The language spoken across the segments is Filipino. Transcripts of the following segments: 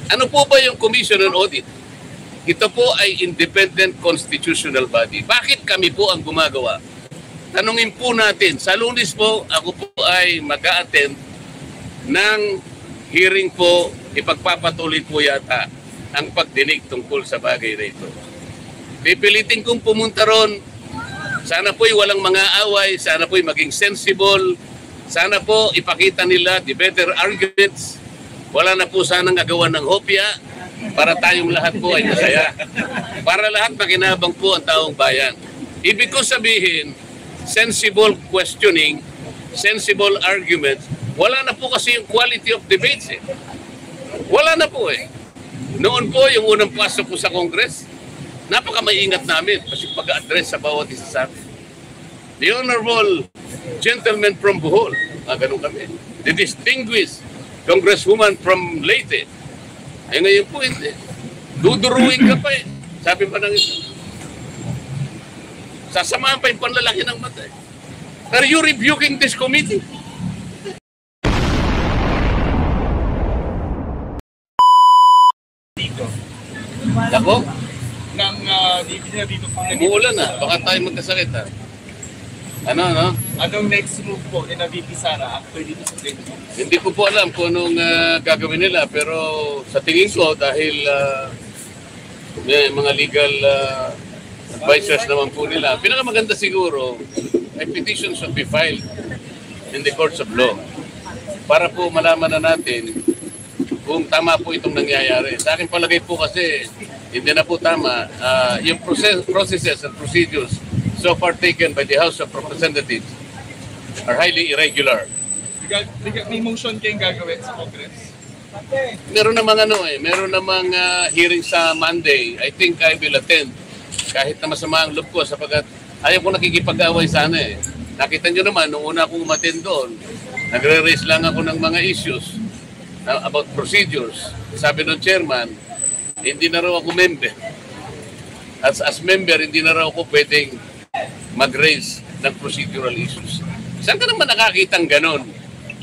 Ano po ba yung Commission on Audit? Ito po ay independent constitutional body. Bakit kami po ang gumagawa? Tanungin po natin. Sa Lunes po, ako po ay mag-a-attend ng hearing po, ipagpapatuloy po yata ang pagdinig tungkol sa bagay na ito. Pipilitin kong pumunta ron. Sana po'y walang mga away, sana po'y maging sensible, sana po ipakita nila the better arguments. Wala na po sanang agawan ng hopya para tayong lahat po ay masaya. Para lahat makinabang po ang taong bayan. Ibig ko sabihin, sensible questioning, sensible arguments, wala na po kasi yung quality of debates eh. Wala na po eh. Noon po, yung unang pasok ko sa Congress, napaka-maingat namin kasi pag-address sa bawat isa sa amin. The Honorable Gentleman from Bohol, ganun kami. The Distinguished Congresswoman from Leyte. Eh ngayon po hindi. Duduruin ka pa eh. Sabi pa ng isa. Sasamahan pa yung panlalaki ng mata eh. Are you rebuking this committee? Ako? Nang dito umuulan na, baka tayo magkasakit ha. Ano? Anong next move po ni VP Sara after dito sa Plenty? Hindi ko po alam kung anong gagawin nila, pero sa tingin ko dahil may mga legal advisors naman po nila, pinakamaganda siguro ay petition should be filed in the courts of law para po malaman na natin kung tama po itong nangyayari. Sa akin palagay po kasi hindi na po tama. Yung processes and procedures so far taken by the House of Representatives are highly irregular. May motion kayong gagawin sa Congress? Meron namang hearing sa Monday. I think I will attend kahit na masama ang loob ko sapagkat ayaw ko nakikipag-away sana eh. Nakita nyo naman, nung una akong umattend doon, nagre-raise lang ako ng mga issues about procedures. Sabi ng chairman, hindi na raw ako member. As member, hindi na raw ako pwedeng mag-raise ng procedural issues. Saan ka naman nakakitang ganon?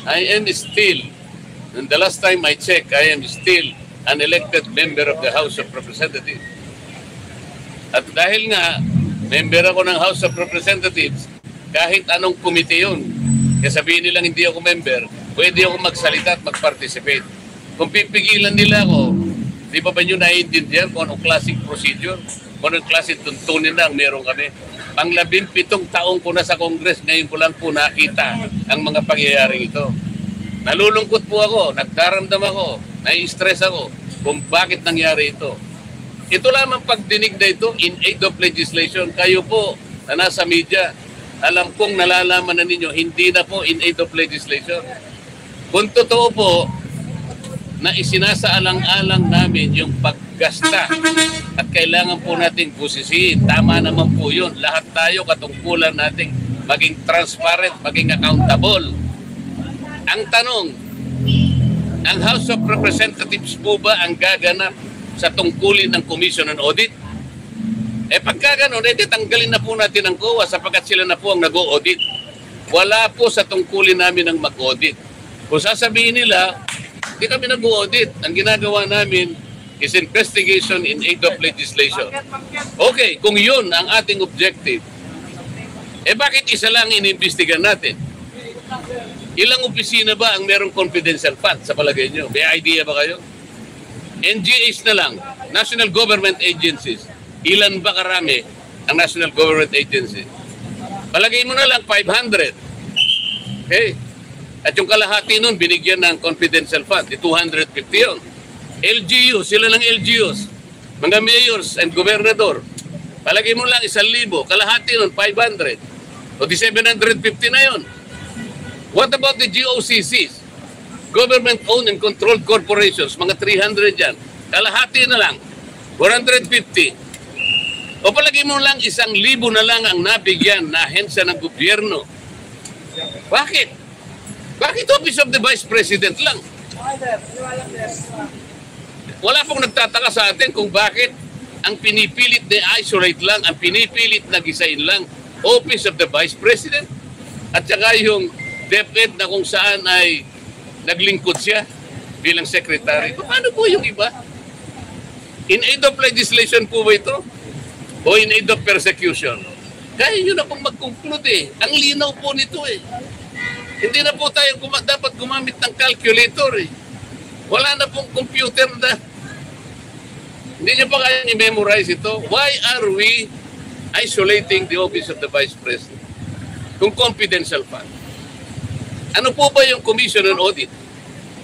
I am still, and the last time I checked, I am still an elected member of the House of Representatives. At dahil nga, member ako ng House of Representatives, kahit anong komite yun, kaya sabihin nilang hindi ako member, pwede ako magsalita at mag-participate. Kung pipigilan nila ako, di ba nyo naiintindihan kung anong classic procedure, kung anong classic tuntunin na ang meron kami? Pang 17 taong ko na sa Congress, ngayon ko lang po nakita ang mga pangyayaring ito. Nalulungkot po ako, nagdaramdam ako, nai-stress ako kung bakit nangyari ito. Ito lamang pagdinig na ito in aid of legislation. Kayo po na nasa media, alam kong nalalaman na ninyo, hindi na po in aid of legislation. Kung totoo po, na isinasaalang-alang namin yung paggasta at kailangan po natin busisiin. Tama naman po yun. Lahat tayo katungkulan natin maging transparent, maging accountable. Ang tanong, ang House of Representatives po ba ang gaganap sa tungkulin ng Commission on Audit? Pagka gano'n, tanggalin na po natin ang COA sapagkat sila na po ang nag-audit. Wala po sa tungkulin namin ang mag-audit. Kung sasabihin nila, hindi kami nag-audit. Ang ginagawa namin is investigation in aid of legislation. Okay, kung yun ang ating objective, bakit isa lang inimbestigan natin? Ilang opisina ba ang merong confidential fund sa palagay nyo? May idea ba kayo? NGAs na lang, National Government Agencies. Ilan ba karami ang National Government Agencies? Palagay mo na lang 500. Okay? At yung kalahati nun, binigyan ng confidential fund. 250 yun. LGU, sila ng LGUs. Mga mayors and gobernador. Palagay mo lang 1,000. Kalahati nun, 500. O di 750 na yun. What about the GOCCs? Government-owned and controlled corporations. Mga 300 yan. Kalahati na lang. 450. O palagay mo lang 1,000 na lang ang nabigyan na ahensya ng gobyerno. Bakit? Bakit Office of the Vice President lang? Wala pong nagtataka sa atin kung bakit ang pinipilit na isolate lang, ang pinipilit na gisain lang, Office of the Vice President. At saka yung DepEd na kung saan ay naglingkod siya, bilang secretary. Paano po yung iba? In aid of legislation po ba ito? O in aid of persecution? Kaya yun na pong mag-conclude eh. Ang linaw po nito eh. Hindi na po tayo dapat gumamit ng calculator eh. Wala na pong computer na. Hindi nyo pa kayang i-memorize ito. Why are we isolating the office of the Vice President kung confidential fund? Ano po ba yung Commission on Audit?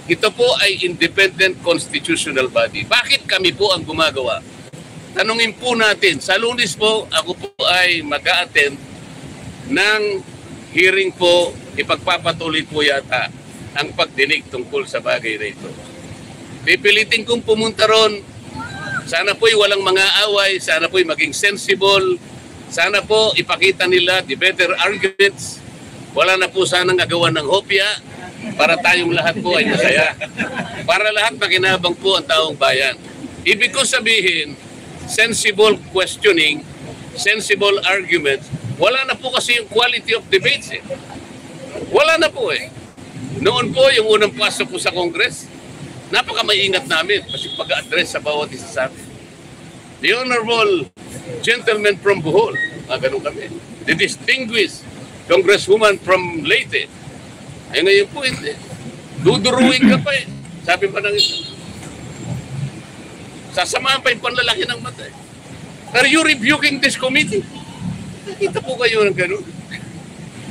Ito po ay independent constitutional body. Bakit kami po ang gumagawa? Tanungin po natin. Sa Lunes po, ako po ay mag-a-attend ng hearing po, ipagpapatuloy po yata ang pagdinig tungkol sa bagay na ito. Pipilitin kong pumunta ron. Sana po'y walang mga away, sana po'y maging sensible, sana po ipakita nila the better arguments. Wala na po sanang gagawa ng hopya para tayong lahat po ay masaya. Para lahat makinabang po ang taong bayan. Ibig ko sabihin, sensible questioning, sensible arguments, wala na po kasi yung quality of debates eh. Wala na po eh. Noon po, yung unang pasok po sa Congress, napaka-maingat namin kasi pag-address sa bawat isa sa amin. The Honorable Gentleman from Bohol, ganun kami. The Distinguished Congresswoman from Leyte. Ay ngayon po hindi. Duduruin ka pa eh. Sabi pa ng isa. Sasamahan pa yung panlalaki ng mata eh. Are you rebuking this committee? Nakita po kayo ng ganun.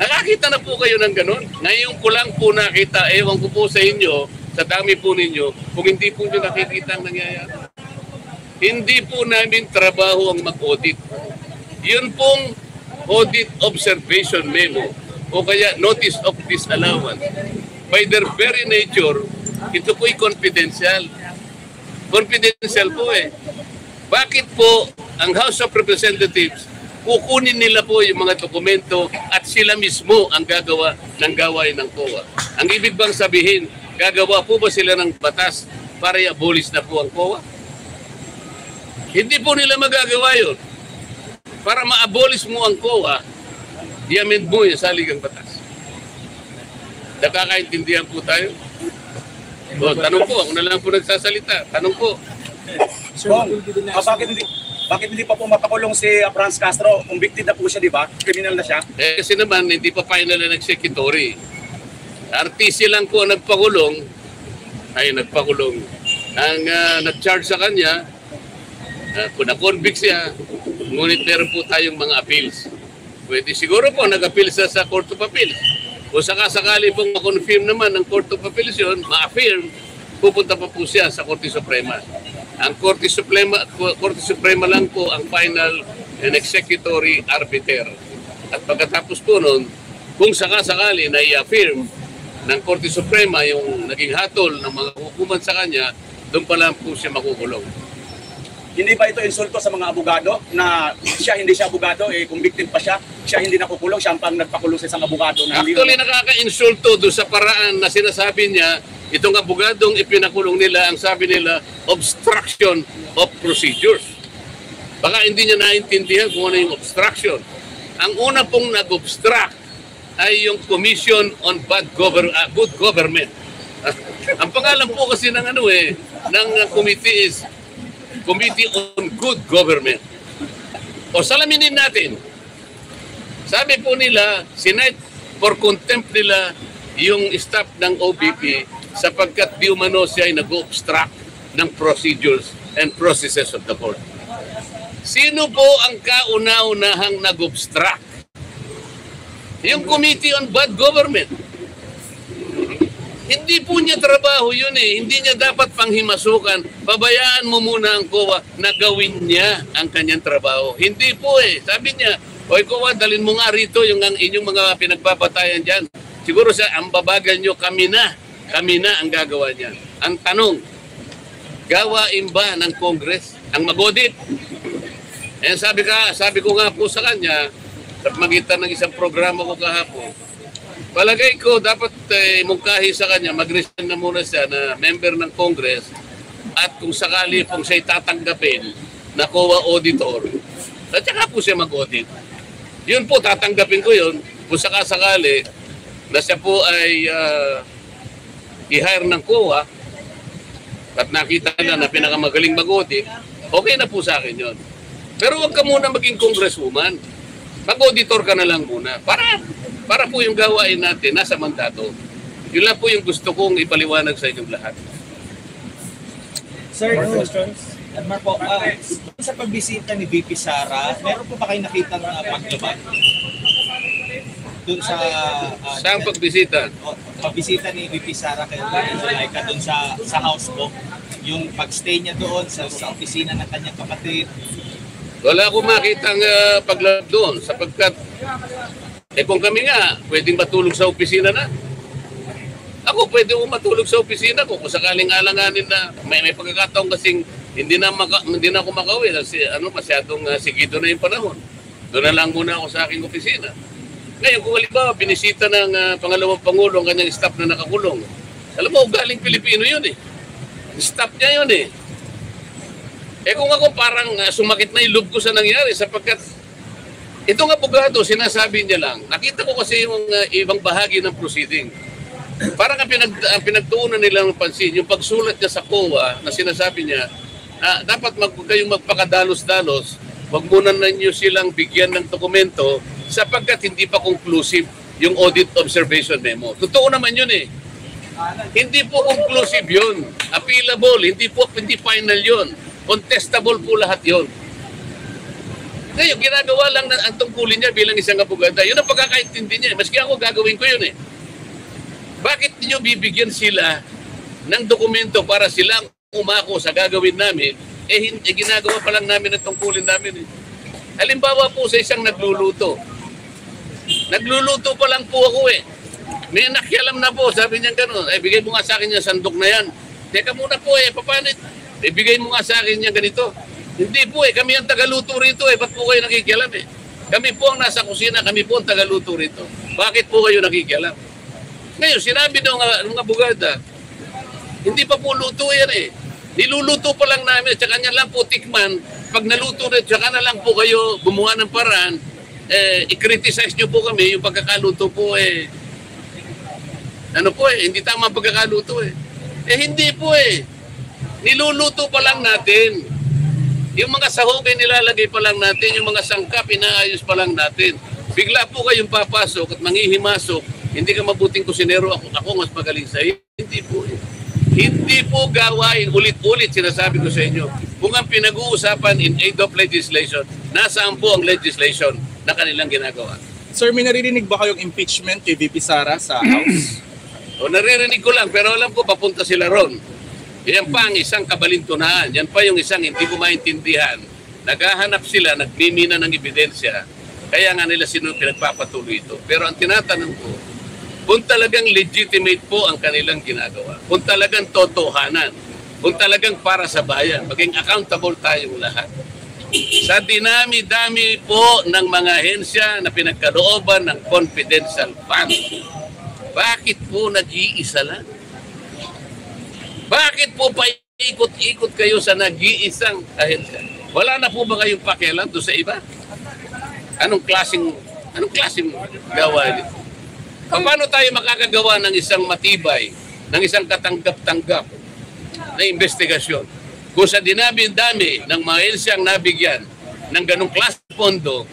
Nakakita na po kayo ng ganun. Ngayon ko lang po nakita, ewan ko po sa inyo, sa dami po ninyo, kung hindi po nyo nakikita ang nangyayari. Hindi po namin trabaho ang mag-audit. Yun pong audit observation memo o kaya notice of disallowance. By their very nature, ito po'y confidential. Confidential po eh. Bakit po ang House of Representatives kukunin nila po yung mga dokumento at sila mismo ang gagawa ng gawain ng COA? Ang ibig bang sabihin, gagawa po ba sila ng batas para i-abolish na po ang COA? Hindi po nila magagawa yun. Para ma-abolish mo ang COA, i-amend mo yung saligang batas. Nakakaintindihan po tayo? O, tanong po, ako na lang po nagsasalita. Tanong po. Bakit hindi pa po mapakulong si Franz Castro? Convicted na po siya, di ba? Criminal na siya. Kasi naman, hindi pa final na nag-executory. RTC lang po ang nagpakulong. Ang nag-charge sa kanya, kung na-convict siya, ngunit meron po tayong mga appeals. Pwede siguro po nag-appeal sa Court of Appeals. O sakasakali pong ma-confirm naman ng Court of Appeals yun, ma-affirm, pupunta pa po siya sa Korte Suprema. Ang Korte Suprema lang po ang final and executory arbiter. At pagkatapos po nun, kung sakasakali na i-affirm ng Korte Suprema yung naging hatol ng mga hukuman sa kanya, doon pa lang po siya makukulong. Hindi ba ito insulto sa mga abogado na hindi siya abogado, convicted pa siya, siya hindi nakukulong, siya ang nagpakulong sa isang abogado? Na actually, nakaka-insulto doon sa paraan na sinasabi niya, itong abogadong ipinakulong nila, ang sabi nila, obstruction of procedures. Baka hindi niya naintindihan kung ano yung obstruction. Ang una pong nag-obstruct ay yung Commission on Good Government. Ang pangalan po kasi ng ng committee is Committee on Good Government. O salaminin natin. Sabi po nila, sinight for contempt nila yung staff ng OBP sapagkat di umano siya ay nag-obstruct ng procedures and processes of the court. Sino po ang kauna-unahang nag-obstruct? Yung Committee on Bad Government. Hindi po niya trabaho yun eh. Hindi niya dapat panghimasukan. Pabayaan mo muna ang COA na gawin niya ang kanyang trabaho. Hindi po eh. Sabi niya, oy COA, dalhin mo nga rito yung inyong mga pinagbabatayan dyan. Siguro ang babagal nyo, kami na ang gagawa niyan. Ang tanong, gawain ba ng Congress ang mag-audit? Eh sabi ko nga po sa kanya, sa magitan ng isang programa ko kahapon, palagay ko dapat mungkahi sa kanya, mag-resign na muna siya na member ng Congress at kung sakali pong siya'y tatanggapin na COA auditor, at saka po siya mag-audit. Yun po, tatanggapin ko yun kung sakasakali na siya po ay i-hire ng COA at nakita na pinakamagaling mag-audit, okay na po sa akin yun. Pero huwag ka muna maging congresswoman. Mag-auditor ka na lang muna. Para po yung gawain natin nasa mandato. Yun lang po yung gusto kong ipaliwanag sa inyong lahat. Sir, questions? Marco, sa pagbisita ni VP Sara, meron po ba kayo nakita ng paglabag? Doon sa... Saan pagbisita? Pagbisita ni VP Sara kay Zulaika doon sa house po. Yung pag-stay niya doon sa opisina ng kanyang kapatid. Wala akong makitang paglabag doon sapagkat kung kami nga, pwedeng matulog sa opisina na. Ako pwede ko matulog sa opisina ko kung sakaling alanganin na may pagkakataon kasing hindi na ako makauwi kasi masyadong sigido na yung panahon. Doon na lang muna ako sa aking opisina. Ngayon kung halimbawa binisita ng pangalawang Pangulo ang kanyang staff na nakakulong. Alam mo, galing Pilipino yun eh. Staff niya yun eh. Kung ako parang sumakit na yung loob ko sa nangyari sapagkat itong abogado, sinasabi niya lang, nakita ko kasi yung ibang bahagi ng proceeding. Parang ang pinagtuunan nila ng pansin, yung pagsulat niya sa COA na sinasabi niya, dapat kayong magpakadalos-dalos, wag muna ninyo silang bigyan ng dokumento sapagkat hindi pa conclusive yung audit observation memo. Totoo naman yun eh. Hindi po conclusive yun. Appealable, hindi final yun. Contestable po lahat yun. Ngayon, ginagawa lang ang tungkulin niya bilang isang abogada. Yun ang pagkakaintindi niya. Maski ako gagawin ko yun eh. Bakit niyo bibigyan sila ng dokumento para silang umako sa gagawin namin, ginagawa pa lang namin ang tungkulin namin. Halimbawa po sa isang nagluluto. Nagluluto pa lang po ako eh. May nakialam na po, sabi niya gano'n, bigay mo nga sa akin yung sandok na yan. Teka muna po paano? Bigay mo nga sa akin yung ganito. Hindi po kami ang tagaluto rito ba't po kayo nakikialam Kami po ang nasa kusina, kami po ang tagaluto rito. Bakit po kayo nakikialam? Ngayon, sinabi ng abogada, hindi pa po luto yan Niluluto pa lang namin, tsaka niya lang po tikman. Pag naluto rin, tsaka na lang po kayo gumawa ng paraan, i-criticize nyo po kami yung pagkakaluto po hindi tama ang pagkakaluto hindi po niluluto pa lang natin. Yung mga sahogay nilalagay pa lang natin, yung mga sangkap inaayos pa lang natin. Bigla po kayong papasok at manghihimasok, hindi ka mabuting kusinero, ako mas magaling sa iyo. Hindi po Hindi po gawain ulit-ulit sinasabi ko sa inyo. Kung ang pinag-uusapan in aid of legislation, nasaan po ang legislation na kanilang ginagawa? Sir, may naririnig ba kayong impeachment kay VP Sara sa House? Naririnig ko lang, pero alam ko papunta sila ron. Yan pa ang isang kabalintunaan. Yan pa yung isang hindi ko maintindihan. Naghahanap sila, nagmimina ng ebidensya. Kaya nga nila pinagpapatuloy ito. Pero ang tinatanong ko, kung talagang legitimate po ang kanilang ginagawa, kung talagang totohanan, kung talagang para sa bayan, maging accountable tayong lahat. Sa dinami-dami po ng mga ahensya na pinagkalooban ng confidential fund, bakit po nag-iisa lang? Bakit po pa ikot-ikot kayo sa nag-iisang ahensya? Wala na po ba kayong pakialam doon sa iba? Anong klaseng gawain ito? Paano tayo makakagawa ng isang matibay, ng isang katanggap-tanggap na investigasyon? Kung sa dinami-dami ng mga ensyang nabigyan ng ganong klaseng pondo,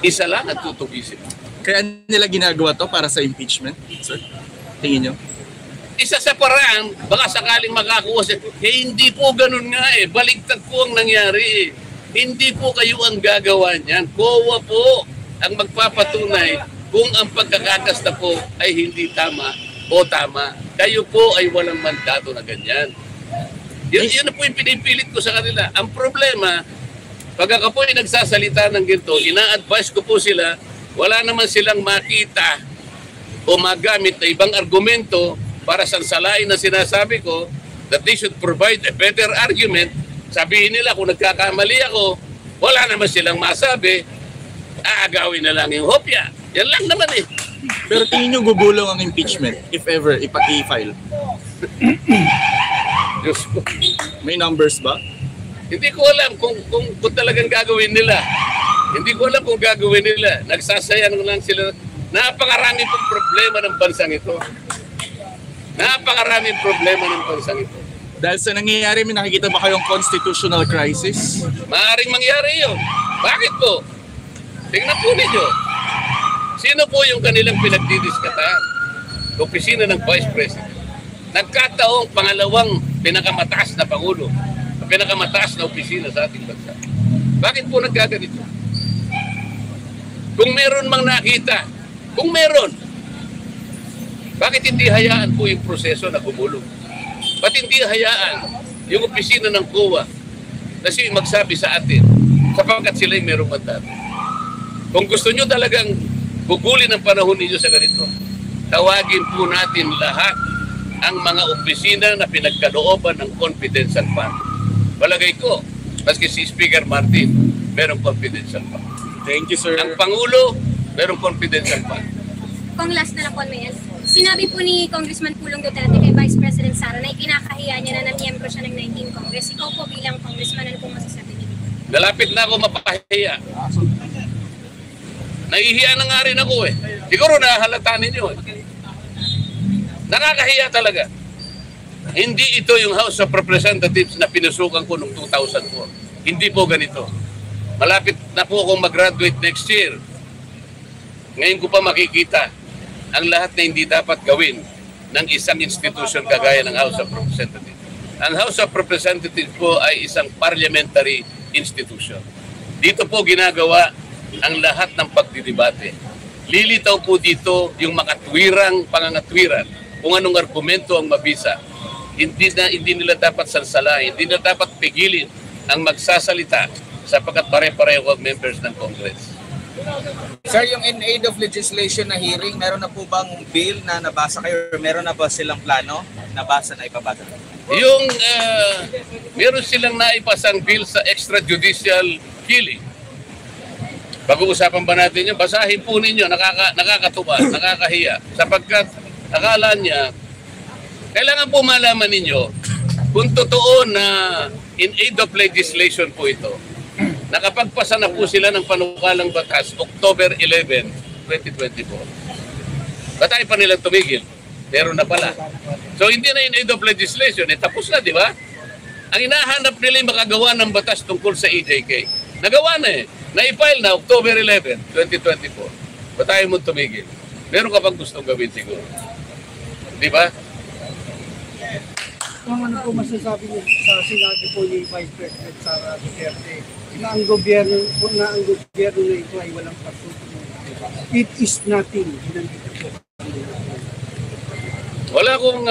isa lang at tutugisin. Kaya nila ginagawa to para sa impeachment, sir? Tingin nyo? Isa sa paraan, baka sakaling makakuha siya, hindi po ganun nga baligtad po ang nangyari Hindi po kayo ang gagawa niyan. COA po ang magpapatunay kung ang pagkakakasta po ay hindi tama o tama. Kayo po ay walang mandato na ganyan. Yun na po yung pinipilit ko sa kanila. Ang problema, pag ako po ay nagsasalita ng ginto, ina-advise ko po sila, wala naman silang makita o magamit na ibang argumento para sansalain na sinasabi ko that they should provide a better argument. Sabihin nila kung nagkakamali ako, wala naman silang masabi, aagawin na lang yung hopya. Yan lang naman eh. Pero tingin nyo gugulong ang impeachment if ever ipag-i-file? Diyos ko. May numbers ba? Hindi ko alam kung talagang gagawin nila. Hindi ko alam kung gagawin nila. Nagsasayang lang sila. Napakarami pong problema ng bansang ito. Napakaraming problema ng bansang ito. Dahil sa nangyayari, may nakikita ba kayong constitutional crisis? Maaaring mangyari yun. Bakit po? Tingnan po ninyo. Sino po yung kanilang pinagdidiskatahan? Opisina ng Vice President. Nagkataong pangalawang pinakamataas na Pangulo, pinakamataas na opisina sa ating bansa. Bakit po nagkaganito? Kung meron mang nakita, kung meron, bakit hindi hayaan po yung proseso na gumulong? Ba't hindi hayaan yung opisina ng COA na siya magsabi sa atin sapagkat sila'y merong mandato? Kung gusto nyo talagang gugulin ang panahon ninyo sa ganito, tawagin po natin lahat ang mga opisina na pinagkalooban ng confidential fund. Palagay ko, maski si Speaker Martin, merong confidential fund. Thank you, sir. Ang Pangulo, merong confidential fund. Kung last na lang po, Mayor. Sinabi po ni Congressman Pulong Duterte kay Vice President Sara na ikinakahiya niya na miyembro siya ng 19 Congress. Ikaw po bilang congressman, ano po masasabi niyo? Nalapit na ako mapahiya. Nahihiya na nga rin ako eh. Siguro nahalata ninyo eh. Nakakahiya talaga. Hindi ito yung House of Representatives na pinusukan ko noong 2004. Hindi po ganito. Malapit na po akong mag-graduate next year. Ngayon ko pa makikita ang lahat na hindi dapat gawin ng isang institution kagaya ng House of Representatives. Ang House of Representatives po ay isang parliamentary institution. Dito po ginagawa ang lahat ng pagdidebate. Lilitaw po dito yung makatwirang pangangatwiran kung anong argumento ang mabisa. Hindi nila dapat sansalahin, hindi nila dapat pigilin ang magsasalita sapagkat pare-pareho ang members ng Congress. Sir, yung in aid of legislation na hearing, meron na po bang bill na nabasa kayo? Or meron na ba silang plano? Nabasa na ipabasa? Yung meron silang naipasang bill sa extrajudicial killing. Pag-uusapan ba natin yun? Basahin po ninyo, nakakatuwa, nakakahiya. Sapagkat akala niya, kailangan po malaman ninyo kung totoo na in aid of legislation po ito, nakapagpasa na po sila ng panukalang batas October 11, 2024. Ba't ayaw pa nilang tumigil? Pero na pala. So hindi na in aid of legislation, tapos na, di ba? Ang hinahanap nila yung makagawa ng batas tungkol sa EJK. Nagawa na eh. Na-file na October 11, 2024. Ba't ayaw mo tumigil? Meron ka bang gustong gawin siguro? Di ba? Kung ano po masasabi niyo sa sinabi po ni Vice President Sara Duterte na ang gobyerno na ito ay walang pagsusunod. It is nothing. Ginandito po. Wala akong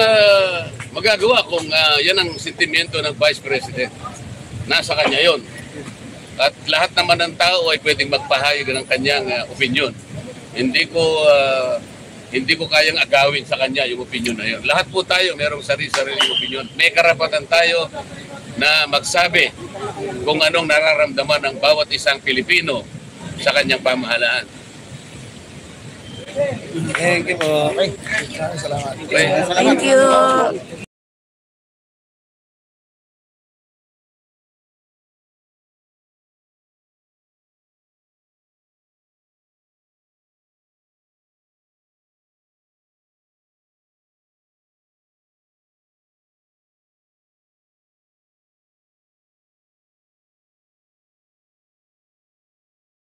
magagawa kung yan ang sentimiento ng Vice President. Nasa kanya yon. At lahat naman ng tao ay pwedeng magpahayag ng kanyang opinion. Hindi ko kayang agawin sa kanya yung opinion na yun. Lahat po tayo merong sarili-sariling opinion. May karapatan tayo na magsabi kung anong nararamdaman ng bawat isang Pilipino sa kanyang pamahalaan. Thank you po. Okay. Thank you.